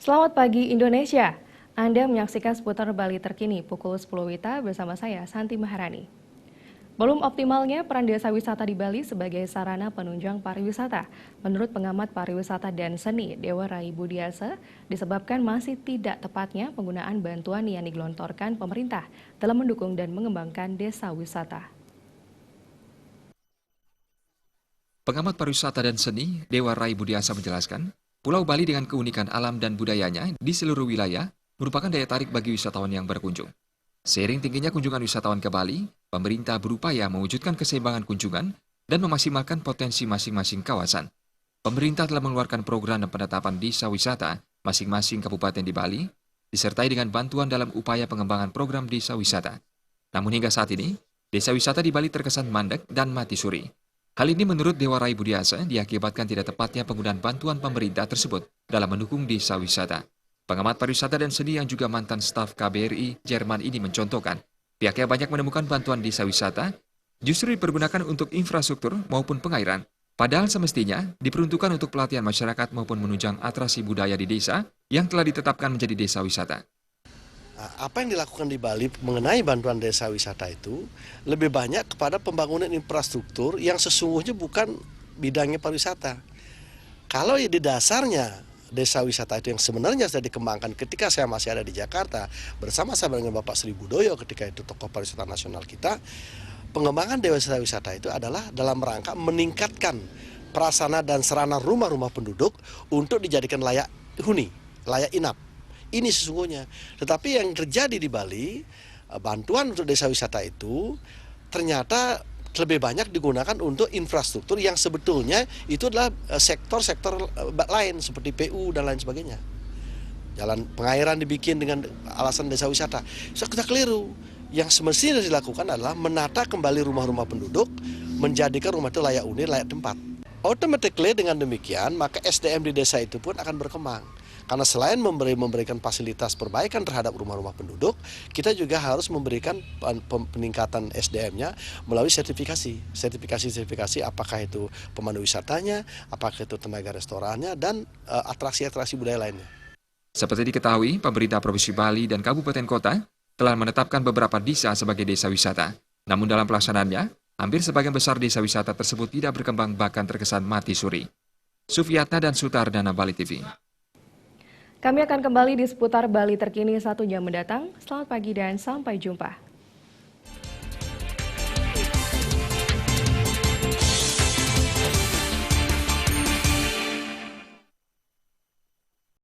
Selamat pagi Indonesia. Anda menyaksikan seputar Bali terkini pukul 10 WITA bersama saya Santi Maharani. Belum optimalnya peran desa wisata di Bali sebagai sarana penunjang pariwisata. Menurut pengamat pariwisata dan seni Dewa Rai Budiasa, disebabkan masih tidak tepatnya penggunaan bantuan yang digelontorkan pemerintah dalam mendukung dan mengembangkan desa wisata. Pengamat pariwisata dan seni, Dewa Rai Budiasa menjelaskan, Pulau Bali dengan keunikan alam dan budayanya di seluruh wilayah merupakan daya tarik bagi wisatawan yang berkunjung. Seiring tingginya kunjungan wisatawan ke Bali, pemerintah berupaya mewujudkan keseimbangan kunjungan dan memaksimalkan potensi masing-masing kawasan. Pemerintah telah mengeluarkan program dan penetapan desa wisata masing-masing kabupaten di Bali, disertai dengan bantuan dalam upaya pengembangan program desa wisata. Namun hingga saat ini, desa wisata di Bali terkesan mandek dan mati suri. Hal ini menurut Dewa Rai Budiasa diakibatkan tidak tepatnya penggunaan bantuan pemerintah tersebut dalam mendukung desa wisata. Pengamat pariwisata dan seni yang juga mantan staf KBRI Jerman ini mencontohkan, pihaknya banyak menemukan bantuan desa wisata justru dipergunakan untuk infrastruktur maupun pengairan, padahal semestinya diperuntukkan untuk pelatihan masyarakat maupun menunjang atraksi budaya di desa yang telah ditetapkan menjadi desa wisata. Apa yang dilakukan di Bali mengenai bantuan desa wisata itu lebih banyak kepada pembangunan infrastruktur yang sesungguhnya bukan bidangnya pariwisata. Kalau di dasarnya desa wisata itu yang sebenarnya sudah dikembangkan ketika saya masih ada di Jakarta bersama-sama dengan Bapak Sri Budoyo ketika itu tokoh pariwisata nasional kita, pengembangan desa wisata itu adalah dalam rangka meningkatkan prasarana dan sarana rumah-rumah penduduk untuk dijadikan layak huni, layak inap. Ini sesungguhnya. Tetapi yang terjadi di Bali, bantuan untuk desa wisata itu ternyata lebih banyak digunakan untuk infrastruktur yang sebetulnya itu adalah sektor-sektor lain seperti PU dan lain sebagainya. Jalan pengairan dibikin dengan alasan desa wisata. So, kita keliru. Yang semestinya dilakukan adalah menata kembali rumah-rumah penduduk, menjadikan rumah itu layak huni, layak tempat. Automatically dengan demikian, maka SDM di desa itu pun akan berkembang. Karena selain memberikan fasilitas perbaikan terhadap rumah-rumah penduduk, kita juga harus memberikan peningkatan SDM-nya melalui sertifikasi apakah itu pemandu wisatanya, apakah itu tenaga restorannya, dan atraksi-atraksi budaya lainnya. Seperti diketahui, pemerintah Provinsi Bali dan Kabupaten Kota telah menetapkan beberapa desa sebagai desa wisata. Namun dalam pelaksanaannya, hampir sebagian besar desa wisata tersebut tidak berkembang bahkan terkesan mati suri. Sufiyatna dan Sutardana, Bali TV. Kami akan kembali di seputar Bali terkini 1 jam mendatang. Selamat pagi dan sampai jumpa.